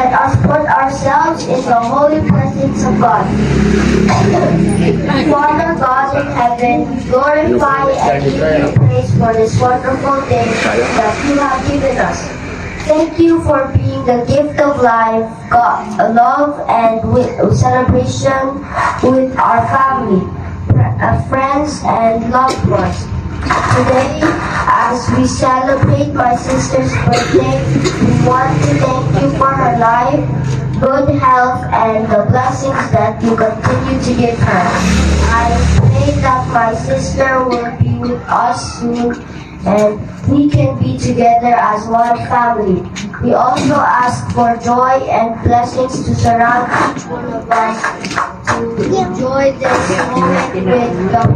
Let us put ourselves in the holy presence of God. Father God in heaven, glorify and give you praise for this wonderful day that you have given us. Thank you for being the gift of life, God, love, and celebration with our family, friends, and loved ones. Today, as we celebrate my sister's birthday, we want to thank you for her life, good health, and the blessings that you continue to give her. I pray that my sister will be with us soon and we can be together as one family. We also ask for joy and blessings to surround each one of us to enjoy this moment with the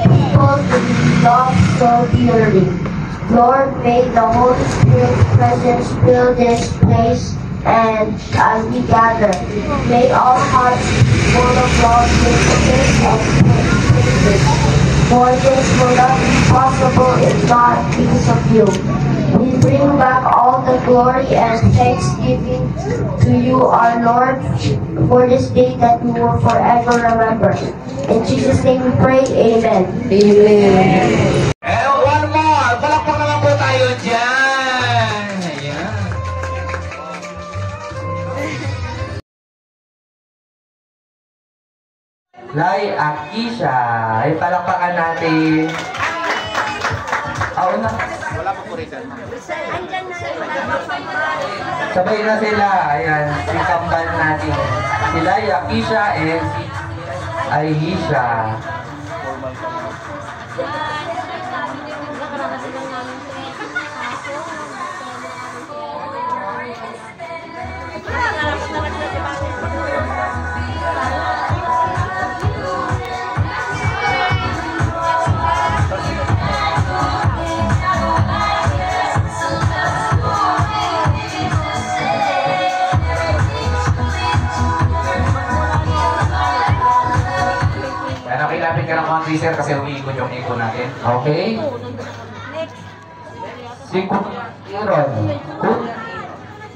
people who we love so dearly. Lord, may the Holy Spirit's presence fill this place, and as we gather, may our hearts be full of love, gratefulness, and praises. For this will not be possible if not because of you. We bring back all the glory and thanksgiving to you, our Lord, for this day that we will forever remember. In Jesus' name we pray, Amen. Amen. And one more. Palakpak naman po tayo dyan. Ayan. Lai Akisha. Ay, palakpakan natin. Na. Wala pa po rin. Sabay na sila. Ayan, si kambal natin. Si Lai Akisha and si Aisha. Lapit ka ng country, sir, kasi umiikot yung ikot natin. Okay? Si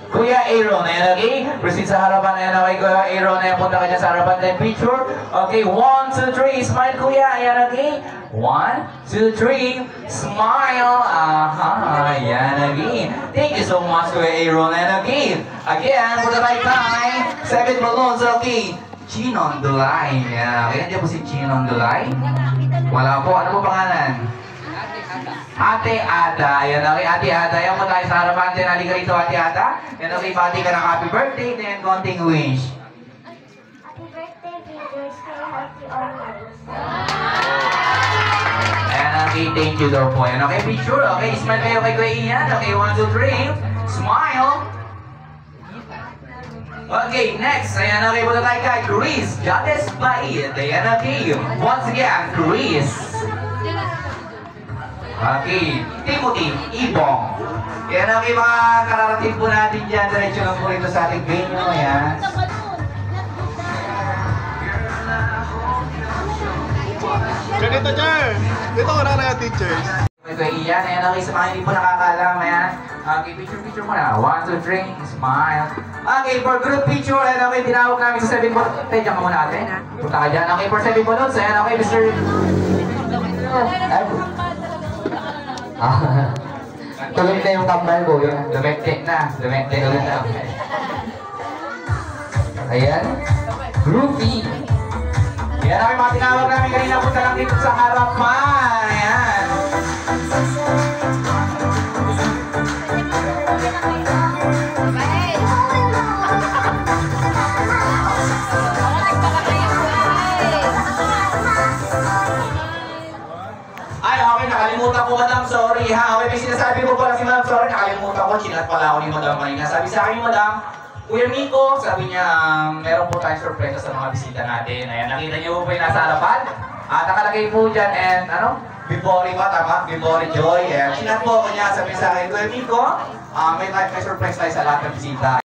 Kuya Aaron, ayan, okay? Proceed sa harapan, ayan, okay, Kuya Aaron, ayan, punta ka dyan sa harapan, then picture. Okay, 1, 2, 3, smile, Kuya, ayan, okay? 1, 2, 3, smile. Aha, ayan, okay? Thank you so much, Kuya Aaron, ayan, okay? Again, for the right time, 7 balloons, okay? Chin on the line. Yeah. Kaya po si Chin on the line. Wala po. Ano po pangalan? Ate Ada. Ayan, okay. Ate Ada. Ayan po tayo sa harapan. Then, halika rito, Ate Ada. Ayan, okay. Bati ka ng happy birthday. Then, konting wish. Happy birthday, Peter. Stay healthy always. Ayan, okay. Thank you daw po. Ayan, okay. Picture. Okay. Smile kayo kay Kuya Ian. Okay. 1, 2, 3. Smile. Okay, next, ayan, okay, punta tayo kay Chris Jades Bait. Ayan, okay, once again, Chris. Okay, Timothy Ibong. Ayan, okay, mga kararating po natin dyan. Diretso lang po rito sa ating venue, ayan. Dito, Chair! Dito ko na kaya, teachers. Ito, Ian, ayan, okay, sa mga hindi po nakakalam, ayan. Okay, picture muna. 1, 2, 3, smile. Okay, for group picture, ayan, okay, tinawag namin sa 7 balloons. Tayo, dyan ka muna natin. Punta ka dyan. Okay, for 7 balloons, ayan, okay, Mr. Tuloy na yung kambal ko, yun. Dumekte na. Dumekte ulit na. Ayan. Groovy. Ayan, okay, mga tinawag namin kanina. Punta lang dito sa harapan. Ayan. Nakalimutan ko, madam, sorry ha. Okay, may sinasabi ko pala si madam, sorry, nakalimutan ko, chinat pala ako ni madam kanina. Sabi sa akin ni madam, Kuya Miko, sabi niya, meron po tayong surpresa sa mga bisita natin. Ayan, nakita niyo po yung nasa harapan. At nakalagay po dyan, and ano, Bibori ba, tama? Bibori Joy. Ayan, chinat po ako niya, sabi sa akin, Kuya Miko, may surprise tayo sa lahat ng bisita.